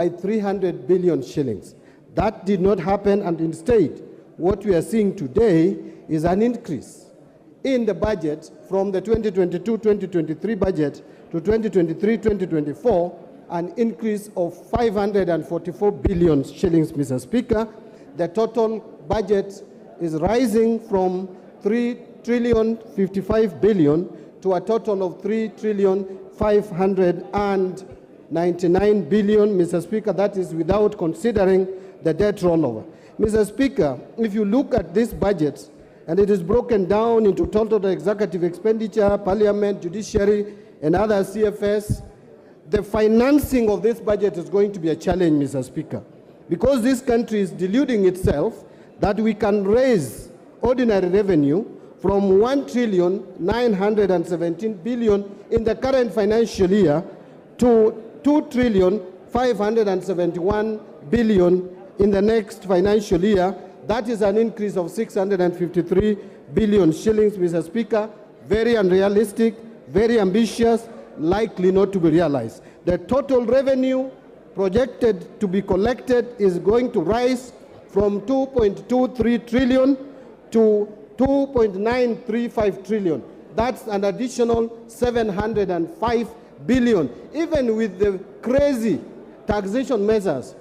by 300 billion shillings. That did not happen, and instead, what we are seeing today is an increase in the budget from the 2022-2023 budget to 2023-2024, an increase of 544 billion shillings, Mr. Speaker. The total budget is rising from 3,055 billion to a total of 3,599 billion, Mr. Speaker. That is without considering the debt rollover. Mr. Speaker, if you look at this budget, and it is broken down into total executive expenditure, parliament, judiciary, and other CFS, the financing of this budget is going to be a challenge, Mr. Speaker, because this country is deluding itself that we can raise ordinary revenue from 1,917 billion in the current financial year to 2,571 billion in the next financial year. That is an increase of 653 billion shillings, Mr. Speaker. Very unrealistic, very ambitious, likely not to be realized. The total revenue projected to be collected is going to rise from 2.23 trillion to 2.935 trillion. That's an additional 705 billion. Even with the crazy taxation measures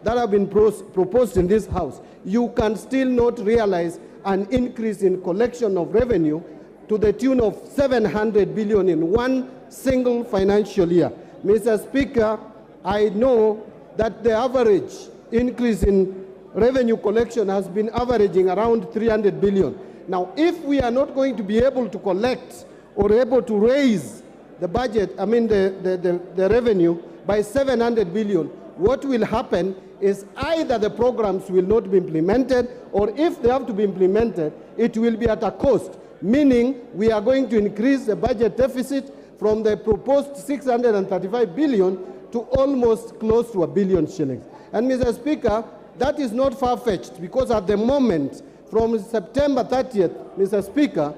that have been proposed in this House, you can still not realize an increase in collection of revenue to the tune of 700 billion in one single financial year. Mr. Speaker, I know that the average increase in revenue collection has been averaging around 300 billion. Now, if we are not going to be able to collect or able to raise the budget, the revenue by 700 billion, what will happen is either the programs will not be implemented, or if they have to be implemented, it will be at a cost, meaning we are going to increase the budget deficit from the proposed 635 billion to almost close to 1 billion shillings. And Mr. Speaker, that is not far-fetched, because at the moment, from September 30th, Mr. Speaker,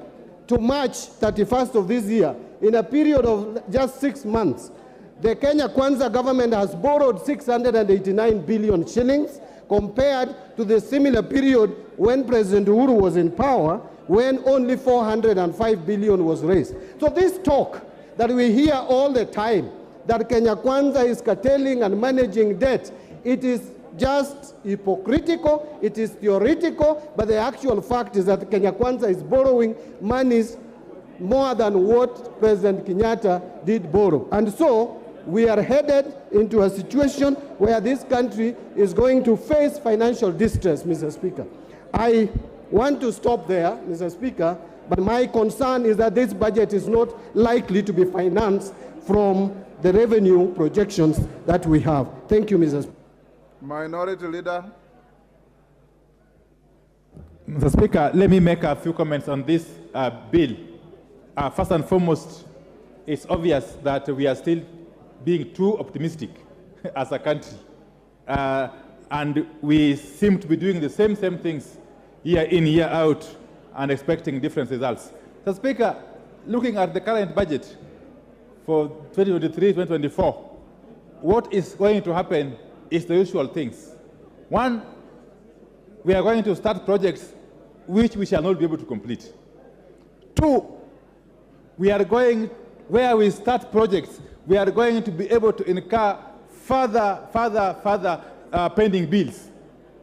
to March 31st of this year, in a period of just 6 months, the Kenya Kwanza government has borrowed 689 billion shillings compared to the similar period when President Uhuru was in power, when only 405 billion was raised. So this talk that we hear all the time, that Kenya Kwanza is curtailing and managing debt, it is just hypocritical, it is theoretical, but the actual fact is that Kenya Kwanza is borrowing monies more than what President Kenyatta did borrow. And so we are headed into a situation where this country is going to face financial distress, Mr. Speaker. I want to stop there, Mr. Speaker, but my concern is that this budget is not likely to be financed from the revenue projections that we have. Thank you, Mr. Speaker. Minority Leader. Mr. Speaker, let me make a few comments on this bill. First and foremost, it's obvious that we are still being too optimistic as a country. And we seem to be doing the same things year in, year out, and expecting different results. Mr. Speaker, looking at the current budget for 2023-2024, what is going to happen is the usual things. One, we are going to start projects which we shall not be able to complete. Two, we are going, where we start projects, we are going to be able to incur further pending bills.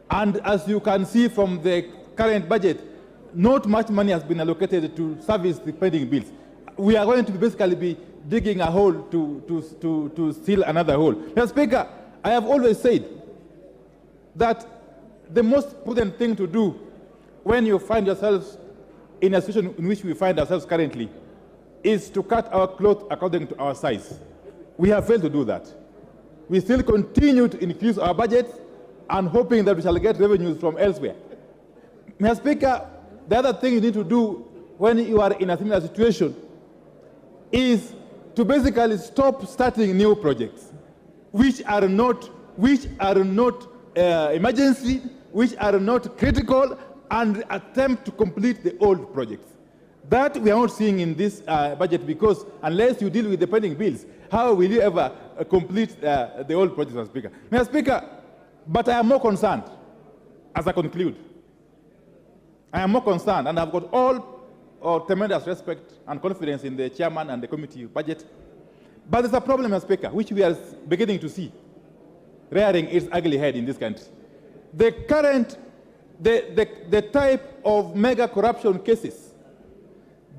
And as you can see from the current budget, not much money has been allocated to service the pending bills. We are going to basically be digging a hole to seal another hole. Mr. Speaker, I have always said that the most prudent thing to do when you find yourselves in a situation in which we find ourselves currently is to cut our cloth according to our size. We have failed to do that. We still continue to increase our budgets and hoping that we shall get revenues from elsewhere. Mr. Speaker, the other thing you need to do when you are in a similar situation is to basically stop starting new projects which are not emergency, which are not critical, and attempt to complete the old projects. That we are not seeing in this budget, because unless you deal with the pending bills, how will you ever complete the old projects, Mr. Speaker? Mr. Speaker, but I am more concerned, as I conclude. I am more concerned, and I've got all tremendous respect and confidence in the chairman and the committee budget. But there's a problem, Mr. Speaker, which we are beginning to see rearing its ugly head in this country. The current, the type of mega corruption cases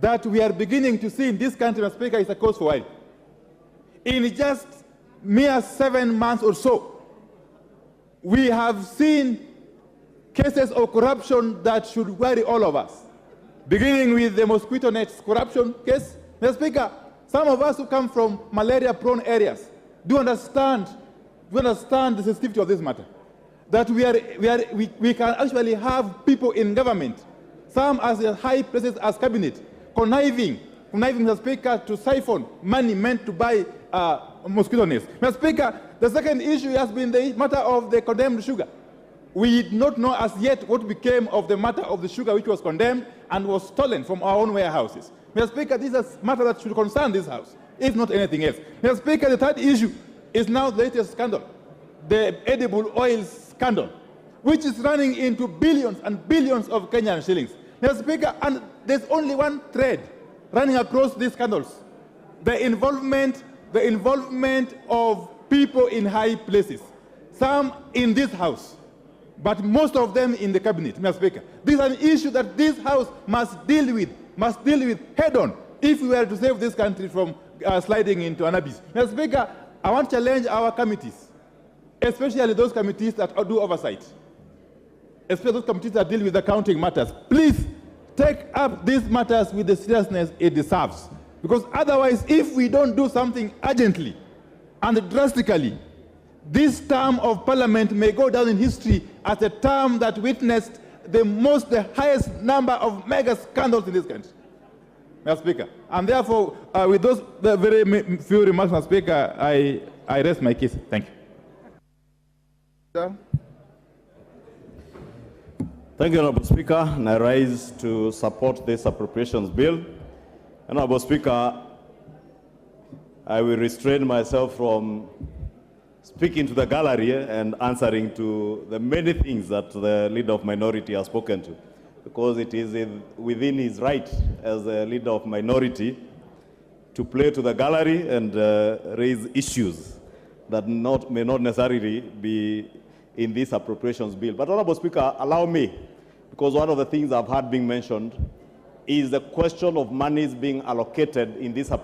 that we are beginning to see in this country, Mr. Speaker, is a cause for worry. In just mere 7 months or so, we have seen cases of corruption that should worry all of us, beginning with the mosquito nets corruption case. Mr. Speaker, some of us who come from malaria-prone areas do understand the sensitivity of this matter. That we can actually have people in government, some as high places as cabinet, conniving, Mr. Speaker, to siphon money meant to buy mosquito nets. Mr. Speaker, the second issue has been the matter of the condemned sugar. We do not know as yet what became of the matter of the sugar which was condemned and was stolen from our own warehouses. Mr. Speaker, this is a matter that should concern this House, if not anything else. Mr. Speaker, the third issue is now the latest scandal, the edible oil scandal, which is running into billions and billions of Kenyan shillings. Mr. Speaker, and there's only one thread running across these scandals: the involvement of people in high places, some in this House, but most of them in the cabinet, Mr. Speaker. This is an issue that this House must deal with head-on if we were to save this country from sliding into an abyss. Mr. Speaker, I want to challenge our committees, especially those committees that do oversight, especially those committees that deal with accounting matters. Please take up these matters with the seriousness it deserves. Because otherwise, if we don't do something urgently and drastically, this term of Parliament may go down in history as a term that witnessed the highest number of mega scandals in this country, Mr. Speaker. And therefore, with those very few remarks, Mr. Speaker, I rest my case. Thank you. Yeah. Thank you, Honorable Speaker, and I rise to support this appropriations bill. Honorable Speaker, I will restrain myself from speaking to the gallery and answering to the many things that the leader of minority has spoken to, because it is within his right as a leader of minority to play to the gallery and raise issues that may not necessarily be in this appropriations bill. But Honorable Speaker, allow me, because one of the things I've heard being mentioned is the question of monies being allocated in this